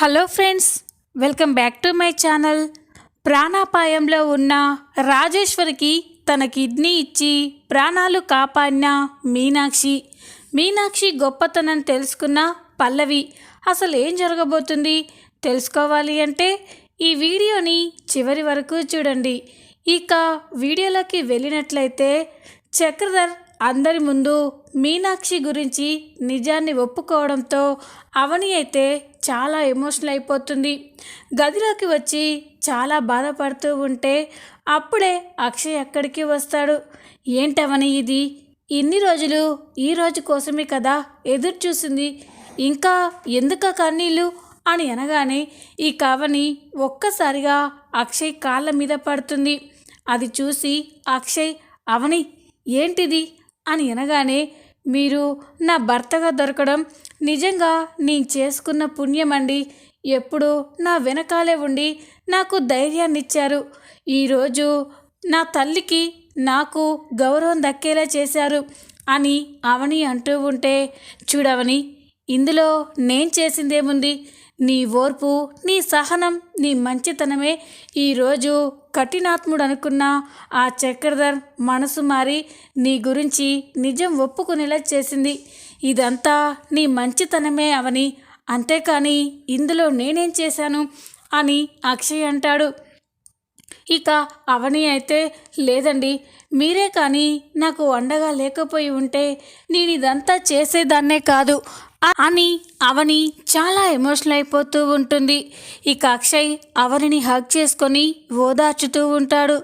Hello friends, welcome back to my channel. ప్రాణాపాయంలో ఉన్న రాజేశ్వరికి తన కిడ్నీ ఇచ్చి ప్రాణాలు కాపాడిన మీనాక్షి గొప్పతనం తెలుసుకున్న పల్లవి. అసలు ఏం జరగబోతుంది తెలుసుకోవాలి అంటే ఈ వీడియోని చివరి వరకు చూడండి. ఇక వీడియోలోకి వెళ్ళినట్లయితే చక్రధర్ అందరి ముందు మీనాక్షి గురించి నిజాన్ని ఒప్పుకోవడంతో అవని అయితే చాలా ఎమోషనల్ అయిపోతుంది. గదిలోకి వచ్చి చాలా బాధపడుతూ ఉంటే అప్పుడే అక్షయ్ అక్కడికి వస్తాడు. ఏంటవని ఇది, ఇన్ని రోజులు ఈ రోజు కోసమే కదా ఎదురు చూసింది, ఇంకా ఎందుక కన్నీళ్ళు అని అనగానే ఈ కవని ఒక్కసారిగా అక్షయ్ కాళ్ళ మీద పడుతుంది. అది చూసి అక్షయ్, అవని ఏంటిది అని అనగానే, మీరు నా భర్తగా దొరకడం నిజంగా నేను చేసుకున్న పుణ్యమండి. ఎప్పుడు నా వెనకాలే ఉండి నాకు ధైర్యాన్ని ఇచ్చారు. ఈరోజు నా తల్లికి నాకు గౌరవం దక్కేలా చేశారు అని అవని అంటూ ఉంటే, చూడవని, ఇందులో నేను చేసిందేముంది? నీ ఓర్పు, నీ సహనం, నీ మంచితనమే ఈరోజు కఠినాత్ముడు అనుకున్న ఆ చక్రధర్ మనసు మారి నీ గురించి నిజం ఒప్పుకునేలా చేసింది. ఇదంతా నీ మంచితనమే అవని, అంతేకాని ఇందులో నేనేం చేశాను అని అక్షయ్ అంటాడు. ఇక అవని అయితే, లేదండి, మీరే కానీ నాకు అండగా లేకపోయి ఉంటే నేను ఇదంతా చేసేదాన్నే కాదు అని అవని చాలా ఎమోషనల్ అయిపోతూ ఉంటుంది. ఇక అక్షయ్ అవనిని హగ్ చేసుకొని ఓదార్చుతూ ఉంటాడు.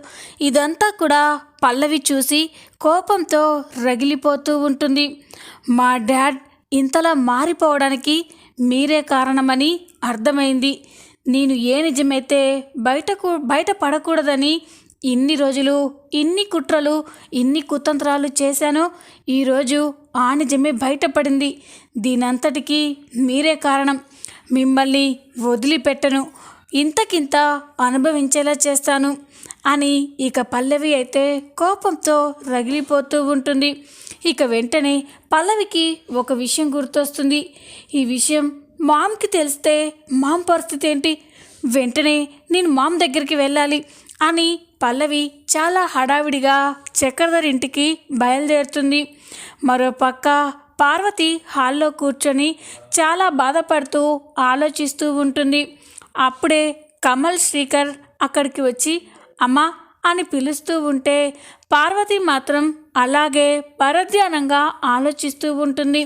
ఇదంతా కూడా పల్లవి చూసి కోపంతో రగిలిపోతూ ఉంటుంది. మా డాడ్ ఇంతలా మారిపోవడానికి మీరే కారణమని అర్థమైంది. నేను ఏ నిజమైతే బయట పడకూడదని ఇన్ని రోజులు ఇన్ని కుట్రలు ఇన్ని కుతంత్రాలు చేశానో ఈరోజు ఆ నిజమే బయటపడింది. దీనంతటికీ మీరే కారణం. మిమ్మల్ని వదిలిపెట్టను, ఇంతకింత అనుభవించేలా చేస్తాను అని ఇక పల్లవి అయితే కోపంతో రగిలిపోతూ ఉంటుంది. ఇక వెంటనే పల్లవికి ఒక విషయం గుర్తొస్తుంది. ఈ విషయం మామ్కి తెలిస్తే మామ్ పరిస్థితి ఏంటి? వెంటనే నేను మామ్ దగ్గరికి వెళ్ళాలి అని పల్లవి చాలా హడావిడిగా చక్రధర్ ఇంటికి బయలుదేరుతుంది. మరోపక్క పార్వతి హాల్లో కూర్చొని చాలా బాధపడుతూ ఆలోచిస్తూ ఉంటుంది. అప్పుడే కమల్ శ్రీకర్ అక్కడికి వచ్చి అమ్మా అని పిలుస్తూ ఉంటే పార్వతి మాత్రం అలాగే పరధ్యానంగా ఆలోచిస్తూ ఉంటుంది.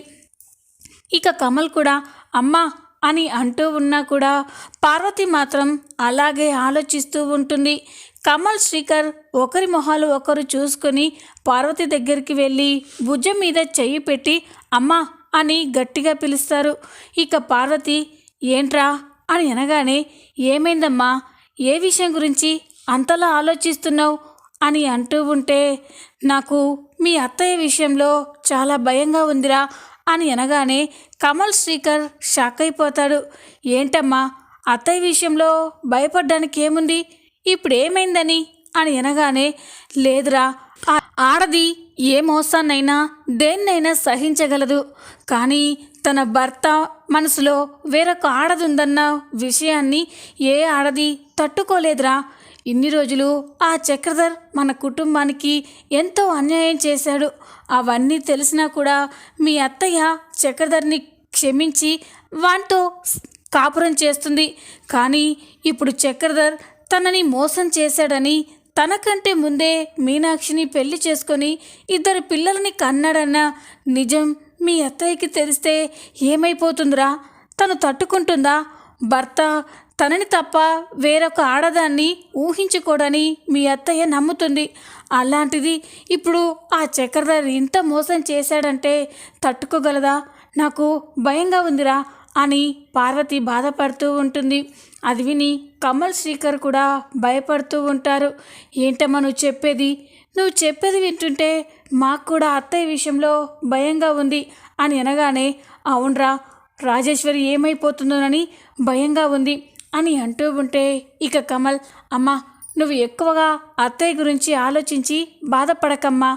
ఇక కమల్ కూడా అమ్మా అని అంటూ ఉన్నా కూడా పార్వతి మాత్రం అలాగే ఆలోచిస్తూ ఉంటుంది. కమల్ శ్రీకర్ ఒకరి మొహాలు ఒకరు చూసుకొని పార్వతి దగ్గరికి వెళ్ళి భుజం మీద చెయ్యి పెట్టి అమ్మా అని గట్టిగా పిలుస్తారు. ఇక పార్వతి ఏంట్రా అని అనగానే, ఏమైందమ్మా, ఏ విషయం గురించి అంతలా ఆలోచిస్తున్నావు అని అంటూ ఉంటే, నాకు మీ అత్తయ్య విషయంలో చాలా భయంగా ఉందిరా అని అనగానే కమల్ శ్రీకర్ షాక్ అయిపోతాడు. ఏంటమ్మా, అత్తయ్య విషయంలో భయపడ్డానికి ఏముంది, ఇప్పుడు ఏమైందని అని అనగానే, లేదురా, ఆడది ఏ మోసాన్నైనా దేన్నైనా సహించగలదు, కానీ తన భర్త మనసులో వేరొక ఆడది ఉందన్న విషయాన్ని ఏ ఆడది తట్టుకోలేదురా. ఇన్ని రోజులు ఆ చక్రధర్ మన కుటుంబానికి ఎంతో అన్యాయం చేశాడు. అవన్నీ తెలిసినా కూడా మీ అత్తయ్య చక్రధర్ని క్షమించి వానితో కాపురం చేస్తుంది. కానీ ఇప్పుడు చక్రధర్ తనని మోసం చేశాడని, తనకంటే ముందే మీనాక్షిని పెళ్లి చేసుకొని 2 పిల్లలని కన్నాడన్న నిజం మీ అత్తయ్యకి తెలిస్తే ఏమైపోతుందిరా? తను తట్టుకుంటుందా? భర్త తనని తప్ప వేరొక ఆడదాన్ని ఊహించుకోడని మీ అత్తయ్య నమ్ముతుంది. అలాంటిది ఇప్పుడు ఆ చక్రధర్ ఇంత మోసం చేశాడంటే తట్టుకోగలదా? నాకు భయంగా ఉందిరా అని పార్వతి బాధపడుతూ ఉంటుంది. అది విని కమల్ శ్రీకర్ కూడా భయపడుతూ ఉంటారు. ఏంటమ్మా నువ్వు చెప్పేది వింటుంటే మాకు కూడా అత్తయ్య విషయంలో భయంగా ఉంది అని అనగానే, అవునరా, రాజేశ్వరి ఏమైపోతుందోనని భయంగా ఉంది అని అంటూ ఉంటే ఇక కమల్, అమ్మా నువ్వు ఎక్కువగా అత్తయ్య గురించి ఆలోచించి బాధపడకమ్మా.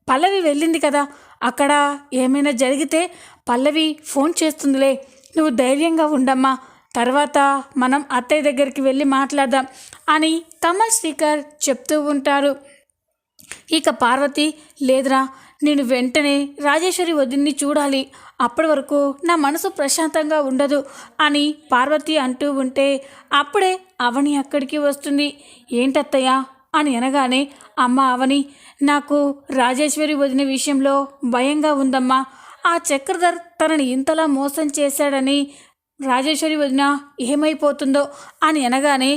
పల్లవి వెళ్ళింది కదా, అక్కడ ఏమైనా జరిగితే పల్లవి ఫోన్ చేస్తుందిలే, నువ్వు ధైర్యంగా ఉండమ్మా, తర్వాత మనం అత్తయ్య దగ్గరికి వెళ్ళి మాట్లాడదాం అని కమల్ శ్రీకర్ చెప్తూ ఉంటారు. ఇక పార్వతి, లేదురా, నేను వెంటనే రాజేశ్వరి వదిన్ని చూడాలి, అప్పటి వరకు నా మనసు ప్రశాంతంగా ఉండదు అని పార్వతి అంటూ ఉంటే అప్పుడే అవని అక్కడికి వస్తుంది. ఏంటత్తయ్య అని అనగానే, అమ్మ అవని, నాకు రాజేశ్వరి వదిన విషయంలో భయంగా ఉందమ్మా. ఆ చక్రధర్ తనని ఇంతలా మోసం చేశాడని రాజేశ్వరి వదిన ఏమైపోతుందో అని అనగానే,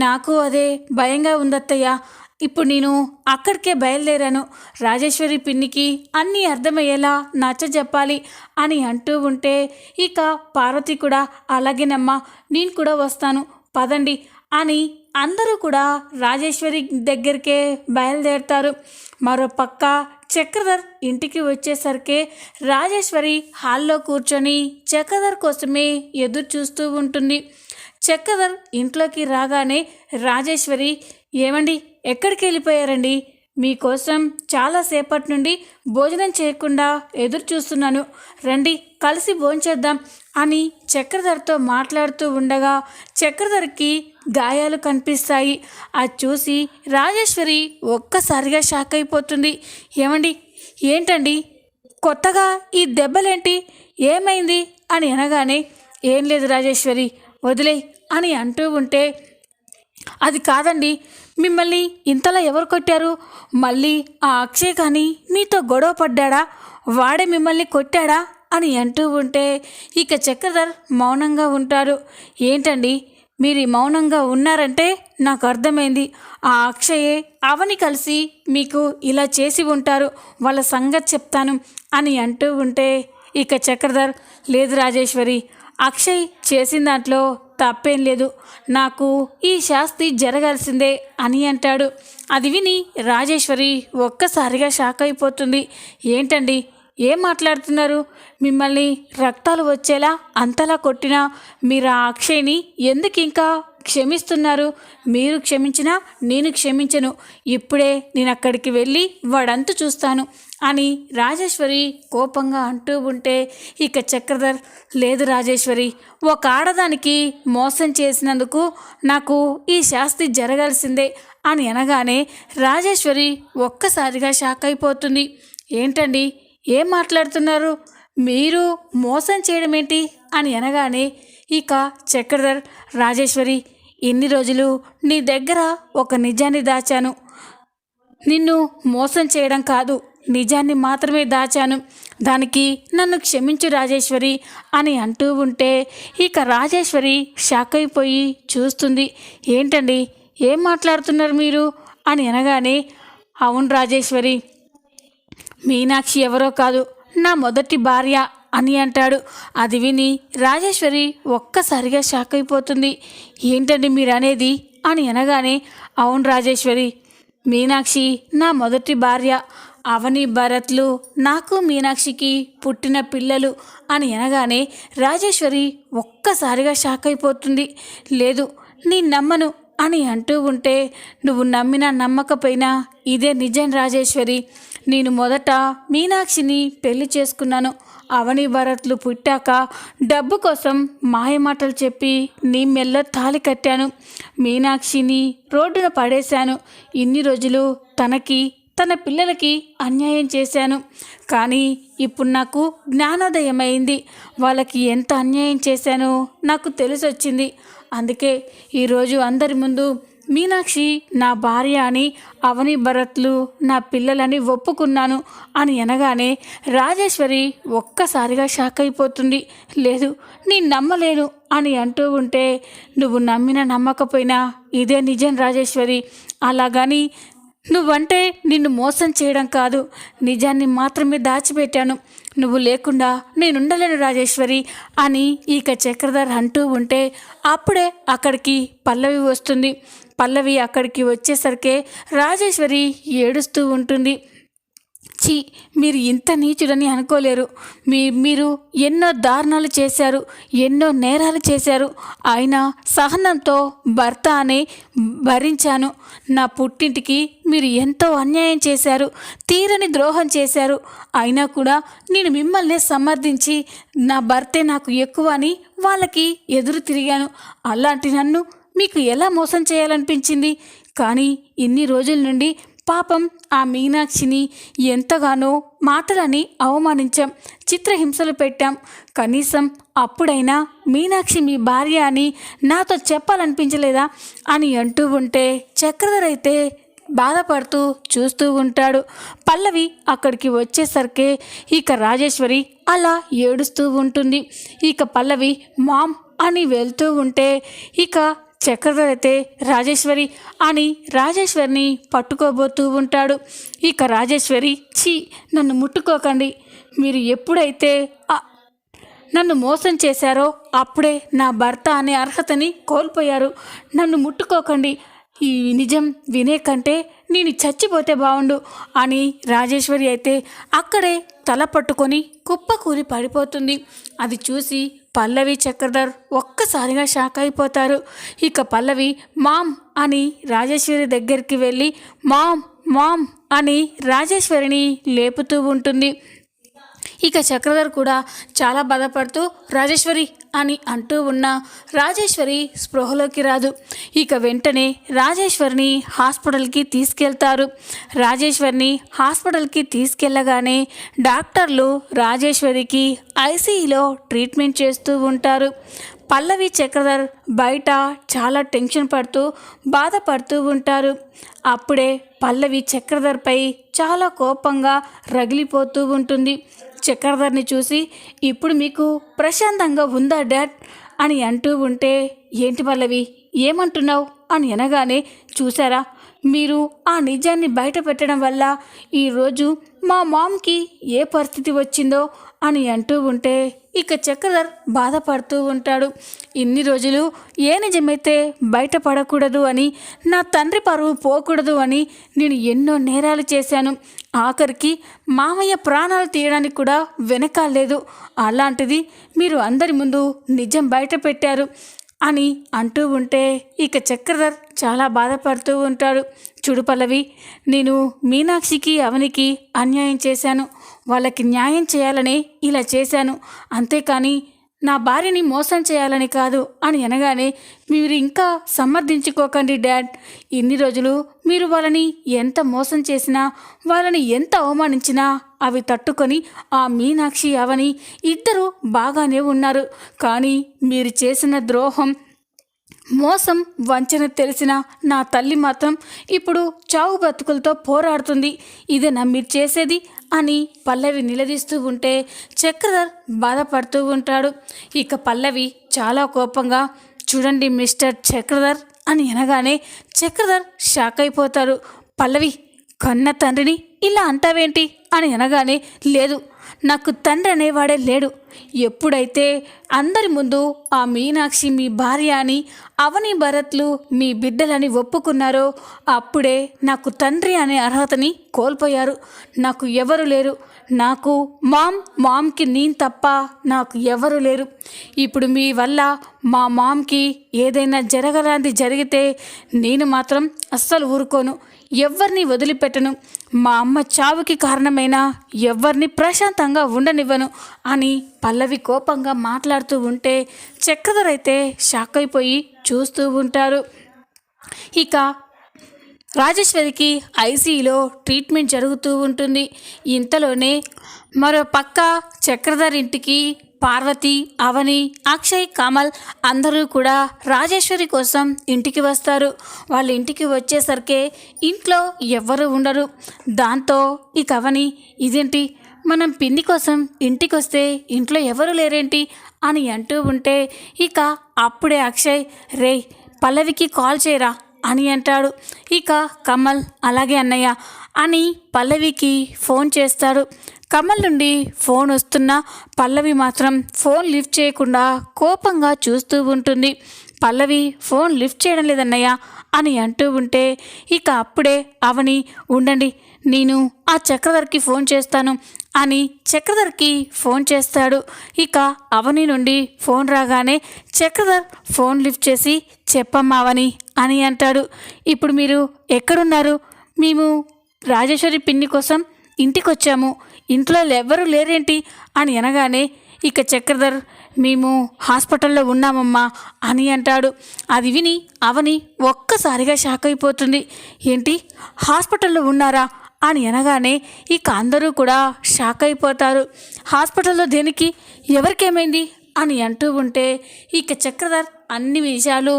నాకు అదే భయంగా ఉందత్తయ్య. ఇప్పుడు నేను అక్కడికే బయలుదేరాను. రాజేశ్వరి పిన్నికి అన్నీ అర్థమయ్యేలా నచ్చ చెప్పాలి అని అంటూ ఉంటే ఇక పార్వతి కూడా, అలాగేనమ్మా, నేను కూడా వస్తాను, పదండి అని అందరూ కూడా రాజేశ్వరి దగ్గరికే బయలుదేరుతారు. మరో పక్క చక్రధర్ ఇంటికి వచ్చేసరికి రాజేశ్వరి హాల్లో కూర్చొని చక్రధర్ కోసమే ఎదురు చూస్తూ ఉంటుంది. చక్రధర్ ఇంట్లోకి రాగానే రాజేశ్వరి, ఏమండి, ఎక్కడికి వెళ్ళిపోయారండి? మీకోసం చాలాసేపటి నుండి భోజనం చేయకుండా ఎదురు చూస్తున్నాను, రండి కలిసి భోంచేద్దాం అని చక్రధర్తో మాట్లాడుతూ ఉండగా చక్రధర్కి గాయాలు కనిపిస్తాయి. అది చూసి రాజేశ్వరి ఒక్కసారిగా షాక్ అయిపోతుంది. ఏమండి, ఏంటండి కొత్తగా ఈ దెబ్బలేంటి, ఏమైంది అని అనగానే, ఏం లేదు రాజేశ్వరి, వదిలే అని అంటూ ఉంటే, అది కాదండి, మిమ్మల్ని ఇంతలా ఎవరు కొట్టారు? మళ్ళీ ఆ అక్షయ్ కానీ మీతో గొడవ పడ్డాడా? వాడే మిమ్మల్ని కొట్టాడా అని అంటూ ఉంటే ఇక చక్రధర్ మౌనంగా ఉంటారు. ఏంటండి మీరు మౌనంగా ఉన్నారంటే నాకు అర్థమైంది, ఆ అక్షయే అవని కలిసి మీకు ఇలా చేసి ఉంటారు, వాళ్ళ సంగతి చెప్తాను అని అంటూ ఉంటే ఇక చక్రధర్, లేదు రాజేశ్వరి, అక్షయ్ చేసిన దాంట్లో తప్పేం లేదు, నాకు ఈ శాస్తి జరగాల్సిందే అని అంటాడు. అది విని రాజేశ్వరి ఒక్కసారిగా షాక్ అయిపోతుంది. ఏంటండి, ఏం మాట్లాడుతున్నారు? మిమ్మల్ని రక్తాలు వచ్చేలా అంతలా కొట్టినా మీరు ఆ అక్షయ్ని ఎందుకు ఇంకా క్షమిస్తున్నారు? మీరు క్షమించినా నేను క్షమించను, ఇప్పుడే నేను అక్కడికి వెళ్ళి వాడంతు చూస్తాను అని రాజేశ్వరి కోపంగా అంటూ ఉంటే ఇక చక్రధర్, లేదు రాజేశ్వరి, ఒక ఆడదానికి మోసం చేసినందుకు నాకు ఈ శాస్తి జరగాల్సిందే అని అనగానే రాజేశ్వరి ఒక్కసారిగా షాక్ అయిపోతుంది. ఏంటండి, ఏం మాట్లాడుతున్నారు? మీరు మోసం చేయడం ఏంటి అని అనగానే ఇక చక్రధర్, రాజేశ్వరి, ఇన్ని రోజులు నీ దగ్గర ఒక నిజాన్ని దాచాను, నిన్ను మోసం చేయడం కాదు, నిజాన్ని మాత్రమే దాచాను, దానికి నన్ను క్షమించు రాజేశ్వరి అని అంటూ ఉంటే ఇక రాజేశ్వరి షాక్ అయిపోయి చూస్తుంది. ఏంటండి, ఏం మాట్లాడుతున్నారు మీరు అని అనగానే, అవును రాజేశ్వరి, మీనాక్షి ఎవరో కాదు, నా మొదటి భార్య అని అంటాడు. అది విని రాజేశ్వరి ఒక్కసారిగా షాక్ అయిపోతుంది. ఏంటండి మీరు అనేది అని అనగానే, అవును రాజేశ్వరి, మీనాక్షి నా మొదటి భార్య, అవని భరత్లు నాకు మీనాక్షికి పుట్టిన పిల్లలు అని అనగానే రాజేశ్వరి ఒక్కసారిగా షాక్ అయిపోతుంది. లేదు, నీ నమ్మను అని అంటూ ఉంటే, నువ్వు నమ్మినా నమ్మకపోయినా ఇదే నిజం రాజేశ్వరి, నేను మొదట మీనాక్షిని పెళ్లి చేసుకున్నాను, అవని భరత్లు పుట్టాక డబ్బు కోసం మాయమాటలు చెప్పి నీ మెల్ల తాళి కట్టాను, మీనాక్షిని రోడ్డున పడేశాను, ఇన్ని రోజులు తనకి తన పిల్లలకి అన్యాయం చేశాను, కానీ ఇప్పుడు నాకు జ్ఞానోదయం అయింది, వాళ్ళకి ఎంత అన్యాయం చేశానో నాకు తెలిసొచ్చింది, అందుకే ఈరోజు అందరి ముందు మీనాక్షి నా భార్య అని, అవని భరత్లు నా పిల్లలని ఒప్పుకున్నాను అని అనగానే రాజేశ్వరి ఒక్కసారిగా షాక్ అయిపోతుంది. లేదు, నేను నమ్మలేను అని అంటూ ఉంటే, నువ్వు నమ్మినా నమ్మకపోయినా ఇదే నిజం రాజేశ్వరి, అలాగని నువ్వంటే నిన్ను మోసం చేయడం కాదు, నిజాన్ని మాత్రమే దాచిపెట్టాను, నువ్వు లేకుండా నేనుండలేను రాజేశ్వరి అని ఇక చక్రధర్ అంటూ ఉంటే అప్పుడే అక్కడికి పల్లవి వస్తుంది. పల్లవి అక్కడికి వచ్చేసరికి రాజేశ్వరి ఏడుస్తూ ఉంటుంది. ఛీ, మీరు ఇంత నీచుడని అనుకోలేరు. మీరు ఎన్నో దారుణాలు చేశారు, ఎన్నో నేరాలు చేశారు. అయినా సహనంతో భర్త అనే భరించాను. నా పుట్టింటికి మీరు ఎంతో అన్యాయం చేశారు, తీరని ద్రోహం చేశారు. అయినా కూడా నేను మిమ్మల్ని సమర్థించి నా భర్తే నాకు ఎక్కువ అని వాళ్ళకి ఎదురు తిరిగాను. అలాంటి నన్ను మీకు ఎలా మోసం చేయాలనిపించింది? కానీ ఇన్ని రోజుల నుండి పాపం ఆ మీనాక్షిని ఎంతగానో మాటలని అవమానించాం, చిత్రహింసలు పెట్టాం. కనీసం అప్పుడైనా మీనాక్షి మీ భార్య అని నాతో చెప్పాలనిపించలేదా అని అంటూ ఉంటే చక్రధర్ అయితే బాధపడుతూ చూస్తూ ఉంటాడు. పల్లవి అక్కడికి వచ్చేసరికి ఇక రాజేశ్వరి అలా ఏడుస్తూ ఉంటుంది. ఇక పల్లవి మామ్ అని వెళ్తూ ఉంటే ఇక చక్రధర్ అయితే రాజేశ్వరి అని రాజేశ్వరిని పట్టుకోబోతూ ఉంటాడు. ఇక రాజేశ్వరి, ఛీ, నన్ను ముట్టుకోకండి. మీరు ఎప్పుడైతే నన్ను మోసం చేశారో అప్పుడే నా భర్త అనే అర్హతని కోల్పోయారు. నన్ను ముట్టుకోకండి. ఈ నిజం వినే కంటే నేను చచ్చిపోతే బాగుండు అని రాజేశ్వరి అయితే అక్కడే తల పట్టుకొని కుప్పకూలి పడిపోతుంది. అది చూసి పల్లవి చక్రధర్ ఒక్కసారిగా షాక్ అయిపోతారు. ఇక పల్లవి మామ్ అని రాజేశ్వరి దగ్గరికి వెళ్ళి మామ్ మామ్ అని రాజేశ్వరిని లేపుతూ ఉంటుంది. ఇక చక్రధర్ కూడా చాలా బాధపడుతూ రాజేశ్వరి అని అంటూ ఉన్న రాజేశ్వరి స్పృహలోకి రాదు. ఇక వెంటనే రాజేశ్వరిని హాస్పిటల్కి తీసుకెళ్తారు. రాజేశ్వరిని హాస్పిటల్కి తీసుకెళ్ళగానే డాక్టర్లు రాజేశ్వరికి ఐసీయూలో ట్రీట్మెంట్ చేస్తూ ఉంటారు. పల్లవి చక్రధర్ బయట చాలా టెన్షన్ పడుతూ బాధపడుతూ ఉంటారు. అప్పుడే పల్లవి చక్రధర్పై చాలా కోపంగా రగిలిపోతూ ఉంటుంది. చక్రధర్ని చూసి ఇప్పుడు మీకు ప్రశాంతంగా ఉందా డాడ్ అని అంటూ ఉంటే ఏంటి పల్లవి ఏమంటున్నావు అని అనగానే చూసారా, మీరు ఆ నిజాన్ని బయట పెట్టడం వల్ల ఈరోజు మా మామ్కి ఏ పరిస్థితి వచ్చిందో అని అంటూ ఉంటే ఇక చక్రధర్ బాధపడుతూ ఉంటాడు. ఇన్ని రోజులు ఏ నిజమైతే బయటపడకూడదు అని, నా తండ్రి పరువు పోకూడదు అని నేను ఎన్నో నేరాలు చేశాను. ఆఖరికి మామయ్య ప్రాణాలు తీయడానికి కూడా వెనకాలేదు. అలాంటిది మీరు అందరి ముందు నిజం బయట పెట్టారు అని అంటూ ఉంటే ఇక చక్రధర్ చాలా బాధపడుతూ ఉంటాడు. చూడు పల్లవి, నేను మీనాక్షికి అవనికి అన్యాయం చేశాను. వాళ్ళకి న్యాయం చేయాలని ఇలా చేశాను, అంతేకాని నా భార్యని మోసం చేయాలని కాదు అని అనగానే మీరు ఇంకా సమర్థించుకోకండి డాడ్. ఇన్ని రోజులు మీరు వాళ్ళని ఎంత మోసం చేసినా, వాళ్ళని ఎంత అవమానించినా అవి తట్టుకొని ఆ మీనాక్షి అవని ఇద్దరు బాగానే ఉన్నారు. కానీ మీరు చేసిన ద్రోహం, మోసం, వంచన తెలిసిన నా తల్లి మాత్రం ఇప్పుడు చావు బతుకులతో పోరాడుతుంది. ఇదేనా మీరు చేసేది అని పల్లవి నిలదీస్తూ ఉంటే చక్రధర్ బాధపడుతూ ఉంటాడు. ఇక పల్లవి చాలా కోపంగా చూడండి మిస్టర్ చక్రధర్ అని అనగానే చక్రధర్ షాక్ అయిపోతారు. పల్లవి, కన్న తండ్రిని ఇలా అంటావేంటి అని అనగానే లేదు, నాకు తండ్రి అనేవాడే లేడు. ఎప్పుడైతే అందరి ముందు ఆ మీనాక్షి మీ భార్య అని, అవని భరత్లు మీ బిడ్డలని ఒప్పుకున్నారో అప్పుడే నాకు తండ్రి అనే అర్హతని కోల్పోయారు. నాకు ఎవరు లేరు. నాకు మామ్కి నేను తప్ప నాకు ఎవరు లేరు. ఇప్పుడు మీ వల్ల మా మామ్కి ఏదైనా జరగరాంది జరిగితే నేను మాత్రం అస్సలు ఊరుకోను, ఎవరిని వదిలిపెట్టను. మా అమ్మ చావుకి కారణమైన ఎవరిని ప్రశాంతంగా ఉండనివ్వను అని పల్లవి కోపంగా మాట్లాడుతూ ఉంటే చక్రధర్ అయితే షాక్ అయిపోయి చూస్తూ ఉంటారు. ఇక రాజేశ్వరికి ఐసీయూలో ట్రీట్మెంట్ జరుగుతూ ఉంటుంది. ఇంతలోనే మరో పక్క చక్రధర్ ఇంటికి పార్వతి, అవని, అక్షయ్, కమల్ అందరూ కూడా రాజేశ్వరి కోసం ఇంటికి వస్తారు. వాళ్ళ ఇంటికి వచ్చేసరికి ఇంట్లో ఎవ్వరూ ఉండరు. దాంతో ఇక అవని, ఇదేంటి మనం పిన్ని కోసం ఇంటికి వస్తే ఇంట్లో ఎవరు లేరేంటి అని అంటూ ఉంటే ఇక అప్పుడే అక్షయ్, రే పల్లవికి కాల్ చేయరా అని అంటాడు. ఇక కమల్ అలాగే అన్నయ్య అని పల్లవికి ఫోన్ చేస్తాడు. కమల్ నుండి ఫోన్ వస్తున్నా పల్లవి మాత్రం ఫోన్ లిఫ్ట్ చేయకుండా కోపంగా చూస్తూ ఉంటుంది. పల్లవి ఫోన్ లిఫ్ట్ చేయడం లేదన్నయ్య అని అంటూ ఉంటే ఇక అప్పుడే అవని, ఉండండి నేను ఆ చక్రధర్కి ఫోన్ చేస్తాను అని చక్రధర్కి ఫోన్ చేస్తాడు. ఇక అవని నుండి ఫోన్ రాగానే చక్రధర్ ఫోన్ లిఫ్ట్ చేసి చెప్పమ్మా అవని అని అంటాడు. ఇప్పుడు మీరు ఎక్కడున్నారు? మేము రాజేశ్వరి పిన్ని కోసం ఇంటికి వచ్చాము, ఇంట్లో ఎవ్వరూ లేరేంటి అని అనగానే ఇక చక్రధర్ మేము హాస్పిటల్లో ఉన్నామమ్మా అని అంటాడు. అది విని అవని ఒక్కసారిగా షాక్ అయిపోతుంది. ఏంటి, హాస్పిటల్లో ఉన్నారా అని అనగానే ఇక అందరూ కూడా షాక్ అయిపోతారు. హాస్పిటల్లో దేనికి, ఎవరికేమైంది అని అంటూ ఉంటే ఇక చక్రధర్ అన్ని విషయాలు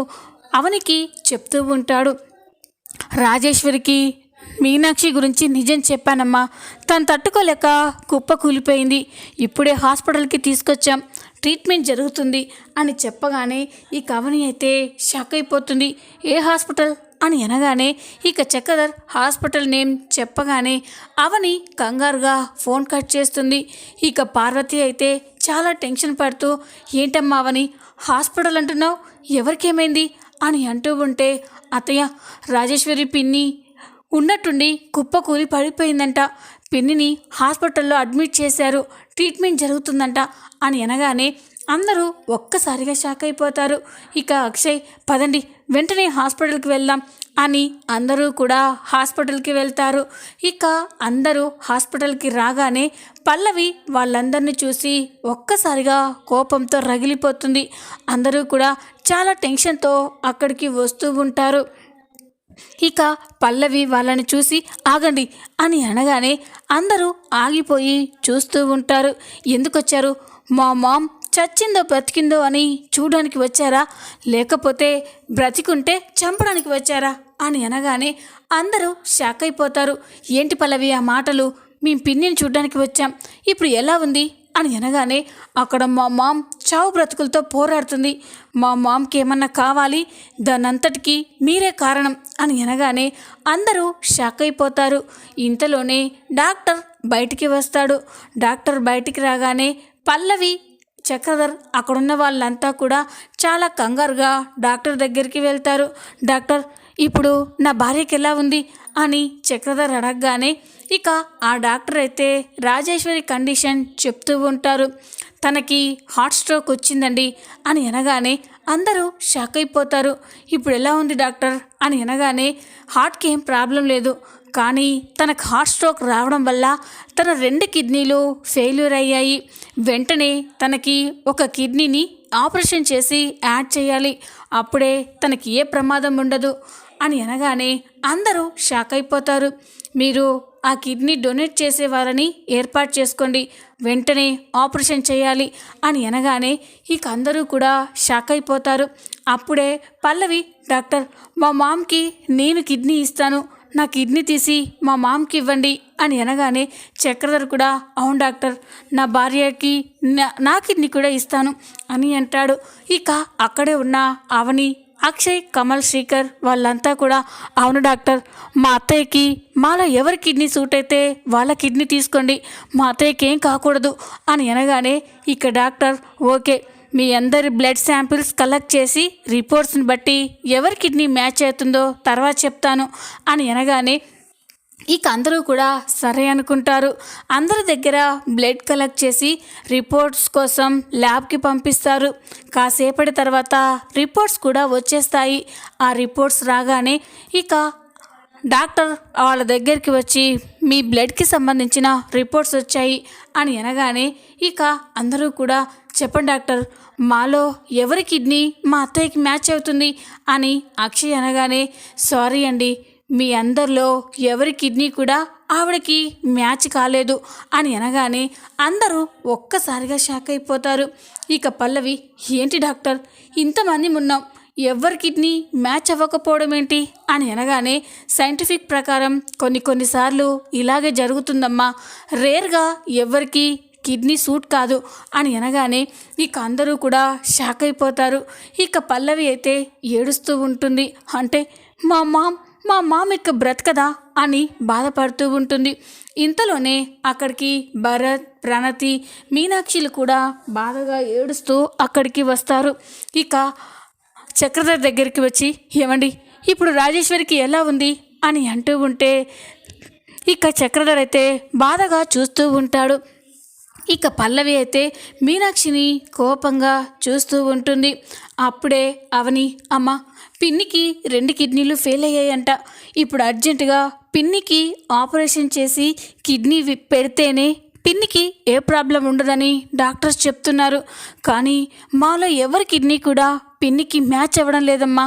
అవనికి చెప్తూ ఉంటాడు. రాజేశ్వరికి మీనాక్షి గురించి నిజం చెప్పానమ్మా, తను తట్టుకోలేక కుప్ప కూలిపోయింది. ఇప్పుడే హాస్పిటల్కి తీసుకొచ్చాం, ట్రీట్మెంట్ జరుగుతుంది అని చెప్పగానే ఇక అవని అయితే షాక్ అయిపోతుంది. ఏ హాస్పిటల్ అని అనగానే ఇక చక్రధర్ హాస్పిటల్ నేమ్ చెప్పగానే అవని కంగారుగా ఫోన్ కట్ చేస్తుంది. ఇక పార్వతి అయితే చాలా టెన్షన్ పడుతూ, ఏంటమ్మా అవని హాస్పిటల్ అంటున్నావు, ఎవరికేమైంది అని అంటూ ఉంటే, అత్తయ్య రాజేశ్వరి పిన్ని ఉన్నట్టుండి కుప్పకూలి పడిపోయిందంట, పిన్నిని హాస్పిటల్లో అడ్మిట్ చేశారు, ట్రీట్మెంట్ జరుగుతుందంట అని అనగానే అందరూ ఒక్కసారిగా షాక్ అయిపోతారు. ఇక అక్షయ్ పదండి వెంటనే హాస్పిటల్కి వెళ్దాం అని అందరూ కూడా హాస్పిటల్కి వెళ్తారు. ఇక అందరూ హాస్పిటల్కి రాగానే పల్లవి వాళ్ళందరినీ చూసి ఒక్కసారిగా కోపంతో రగిలిపోతుంది. అందరూ కూడా చాలా టెన్షన్తో అక్కడికి వస్తూ ఉంటారు. ఇక పల్లవి వాళ్ళని చూసి ఆగండి అని అనగానే అందరూ ఆగిపోయి చూస్తూ ఉంటారు. ఎందుకొచ్చారు? మా మామ్ చచ్చిందో బ్రతికిందో అని చూడడానికి వచ్చారా, లేకపోతే బ్రతికుంటే చంపడానికి వచ్చారా అని అనగానే అందరూ షాక్ అయిపోతారు. ఏంటి పల్లవి ఆ మాటలు, మేము పిన్నిని చూడడానికి వచ్చాం, ఇప్పుడు ఎలా ఉంది అని అనగానే అక్కడ మా మామ్ చావు బ్రతుకులతో పోరాడుతుంది, మా మామ్కి ఏమన్నా కావాలి, దానంతటికీ మీరే కారణం అని అనగానే అందరూ షాక్ అయిపోతారు. ఇంతలోనే డాక్టర్ బయటికి వస్తాడు. డాక్టర్ బయటికి రాగానే పల్లవి చక్రధర్ అక్కడున్న వాళ్ళంతా కూడా చాలా కంగారుగా డాక్టర్ దగ్గరికి వెళ్తారు. డాక్టర్ ఇప్పుడు నా భార్యకి ఎలా ఉంది అని చక్రధర్ అడగగానే ఇక ఆ డాక్టర్ అయితే రాజేశ్వరి కండిషన్ చెప్తూ ఉంటారు. తనకి హార్ట్ స్ట్రోక్ వచ్చిందండి అని అనగానే అందరూ షాక్ అయిపోతారు. ఇప్పుడు ఎలా ఉంది డాక్టర్ అని అనగానే హార్ట్కి ఏం ప్రాబ్లం లేదు, కానీ తనకు హార్ట్ స్ట్రోక్ రావడం వల్ల తన 2 కిడ్నీలు ఫెయిల్యూర్ అయ్యాయి. వెంటనే తనకి ఒక కిడ్నీని ఆపరేషన్ చేసి యాడ్ చేయాలి, అప్పుడే తనకి ఏ ప్రమాదం ఉండదు అని అనగానే అందరూ షాక్ అయిపోతారు. మీరు ఆ కిడ్నీ డొనేట్ చేసేవారని ఏర్పాటు చేసుకోండి, వెంటనే ఆపరేషన్ చేయాలి అని అనగానే ఇక అందరూ కూడా షాక్ అయిపోతారు. అప్పుడే పల్లవి డాక్టర్ మా మామ్కి నేను కిడ్నీ ఇస్తాను, నా కిడ్నీ తీసి మా మామ్కి ఇవ్వండి అని అనగానే చక్రధర్ కూడా అవును డాక్టర్, నా భార్యకి నా కిడ్నీ కూడా ఇస్తాను అని అంటాడు. ఇక అక్కడే ఉన్న అవని, అక్షయ్, కమల్, శ్రీకర్ వాళ్ళంతా కూడా అవును డాక్టర్, మా అత్తయ్యకి మాలో ఎవరి కిడ్నీ సూట్ అయితే వాళ్ళ కిడ్నీ తీసుకోండి, మా అత్తయ్యకి ఏం కాకూడదు అని అనగానే ఇక డాక్టర్ ఓకే, మీ అందరి బ్లడ్ శాంపిల్స్ కలెక్ట్ చేసి రిపోర్ట్స్ని బట్టి ఎవరి కిడ్నీ మ్యాచ్ అవుతుందో తర్వాత చెప్తాను అని అనగానే ఇక అందరూ కూడా సరే అనుకుంటారు. అందరి దగ్గర బ్లడ్ కలెక్ట్ చేసి రిపోర్ట్స్ కోసం ల్యాబ్కి పంపిస్తారు. కాసేపటి తర్వాత రిపోర్ట్స్ కూడా వచ్చేస్తాయి. ఆ రిపోర్ట్స్ రాగానే ఇక డాక్టర్ వాళ్ళ దగ్గరికి వచ్చి మీ బ్లడ్కి సంబంధించిన రిపోర్ట్స్ వచ్చాయి అని అనగానే ఇక అందరూ కూడా చెప్పండి డాక్టర్, మాలో ఎవరి కిడ్నీ మా అత్తయ్యకి మ్యాచ్ అవుతుంది అని అక్షయ్ అనగానే సారీ అండి, మీ అందరిలో ఎవరి కిడ్నీ కూడా ఆవిడకి మ్యాచ్ కాలేదు అని అనగానే అందరూ ఒక్కసారిగా షాక్ అయిపోతారు. ఇక పల్లవి ఏంటి డాక్టర్, ఇంతమంది ఉన్నాం, ఎవరి కిడ్నీ మ్యాచ్ అవ్వకపోవడం ఏంటి అని అనగానే సైంటిఫిక్ ప్రకారం కొన్నిసార్లు ఇలాగే జరుగుతుందమ్మా, రేర్గా ఎవరికి కిడ్నీ సూట్ కాదు అని అనగానే ఇక అందరూ కూడా షాక్ అయిపోతారు. ఇక పల్లవి అయితే ఏడుస్తూ ఉంటుంది. అంటే మా మామ్ ఇక బ్రతకదా అని బాధపడుతూ ఉంటుంది. ఇంతలోనే అక్కడికి భరత్, ప్రణతి, మీనాక్షిలు కూడా బాధగా ఏడుస్తూ అక్కడికి వస్తారు. ఇక చక్రధర్ దగ్గరికి వచ్చి ఏమండి ఇప్పుడు రాజేశ్వరికి ఎలా ఉంది అని అంటూ ఉంటే ఇక చక్రధర్ అయితే బాధగా చూస్తూ ఉంటాడు. ఇక పల్లవి అయితే మీనాక్షిని కోపంగా చూస్తూ ఉంటుంది. అప్పుడే అవని, అమ్మ పిన్నికి 2 కిడ్నీలు ఫెయిల్ అయ్యాయంట. ఇప్పుడు అర్జెంటుగా పిన్నికి ఆపరేషన్ చేసి కిడ్నీ పెడితేనే పిన్నికి ఏ ప్రాబ్లం ఉండదని డాక్టర్స్ చెప్తున్నారు. కానీ మాలో ఎవరి కిడ్నీ కూడా పిన్నికి మ్యాచ్ అవ్వడం లేదమ్మా,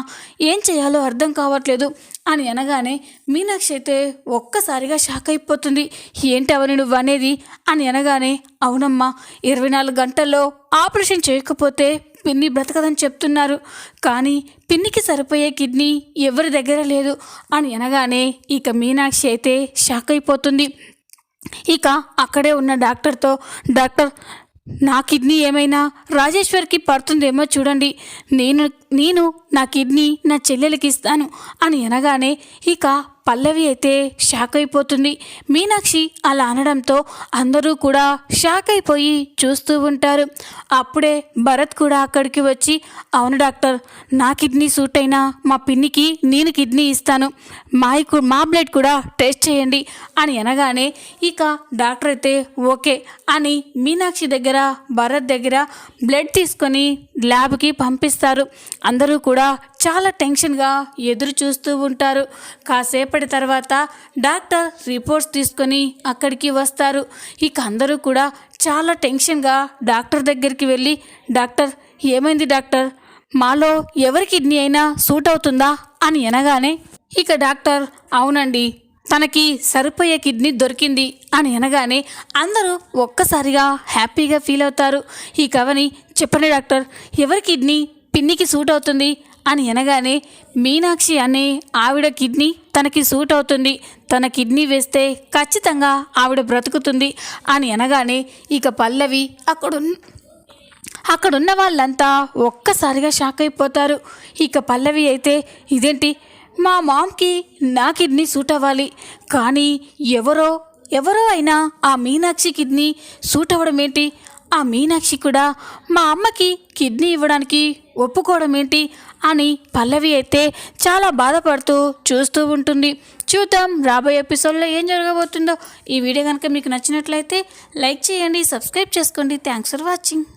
ఏం చేయాలో అర్థం కావట్లేదు అని అనగానే మీనాక్షి అయితే ఒక్కసారిగా షాక్ అయిపోతుంది. ఏంటి అవని నువ్వు అనేది అని అనగానే, అవునమ్మా 24 గంటల్లో ఆపరేషన్ చేయకపోతే పిన్ని బ్రతకదని చెప్తున్నారు, కానీ పిన్నికి సరిపోయే కిడ్నీ ఎవరి దగ్గర లేదు అని అనగానే ఇక మీనాక్షి అయితే షాక్ అయిపోతుంది. ఇక అక్కడే ఉన్న డాక్టర్తో, డాక్టర్ నా కిడ్నీ ఏమైనా రాజేశ్వర్కి పడుతుందేమో చూడండి, నేను నా కిడ్నీ నా చెల్లెలకి ఇస్తాను అని అనగానే ఇక పల్లవి అయితే షాక్ అయిపోతుంది. మీనాక్షి అలా అనడంతో అందరూ కూడా షాక్ అయిపోయి చూస్తూ ఉంటారు. అప్పుడే భరత్ కూడా అక్కడికి వచ్చి, అవును డాక్టర్, నా కిడ్నీ సూట్ అయినా మా పిన్నికి నేను కిడ్నీ ఇస్తాను, మా బ్లడ్ కూడా టెస్ట్ చేయండి అని అనగానే ఇక డాక్టర్ అయితే ఓకే అని మీనాక్షి దగ్గర భరత్ దగ్గర బ్లడ్ తీసుకొని ల్యాబ్కి పంపిస్తారు. అందరూ కూడా చాలా టెన్షన్గా ఎదురు చూస్తూ ఉంటారు. కాసేపటి తర్వాత డాక్టర్ రిపోర్ట్స్ తీసుకొని అక్కడికి వస్తారు. ఇక అందరూ కూడా చాలా టెన్షన్గా డాక్టర్ దగ్గరికి వెళ్ళి, డాక్టర్ ఏమైంది డాక్టర్, మాలో ఎవరి కిడ్నీ అయినా సూట్ అవుతుందా అని అనగానే ఇక డాక్టర్ అవునండి, తనకి సరిపోయే కిడ్నీ దొరికింది అని అనగానే అందరూ ఒక్కసారిగా హ్యాపీగా ఫీల్ అవుతారు. ఈ కవని చెప్పండి డాక్టర్, ఎవరి కిడ్నీ పిన్నికి సూట్ అవుతుంది అని అనగానే మీనాక్షి అనే ఆవిడ కిడ్నీ తనకి సూట్ అవుతుంది, తన కిడ్నీ వేస్తే ఖచ్చితంగా ఆవిడ బ్రతుకుతుంది అని అనగానే ఇక పల్లవి అక్కడున్న వాళ్ళంతా ఒక్కసారిగా షాక్ అయిపోతారు. ఇక పల్లవి అయితే ఇదేంటి, మా మామ్కి నా కిడ్నీ సూట్ అవ్వాలి, కానీ ఎవరో అయినా ఆ మీనాక్షి కిడ్నీ సూట్ అవ్వడం ఏంటి, ఆ మీనాక్షి కూడా మా అమ్మకి కిడ్నీ ఇవ్వడానికి ఒప్పుకోవడం ఏంటి అని పల్లవి అయితే చాలా బాధపడుతూ చూస్తూ ఉంటుంది. చూద్దాం రాబోయే ఎపిసోడ్లో ఏం జరగబోతుందో. ఈ వీడియో కనుక మీకు నచ్చినట్లయితే లైక్ చేయండి, సబ్స్క్రైబ్ చేసుకోండి. Thanks for watching.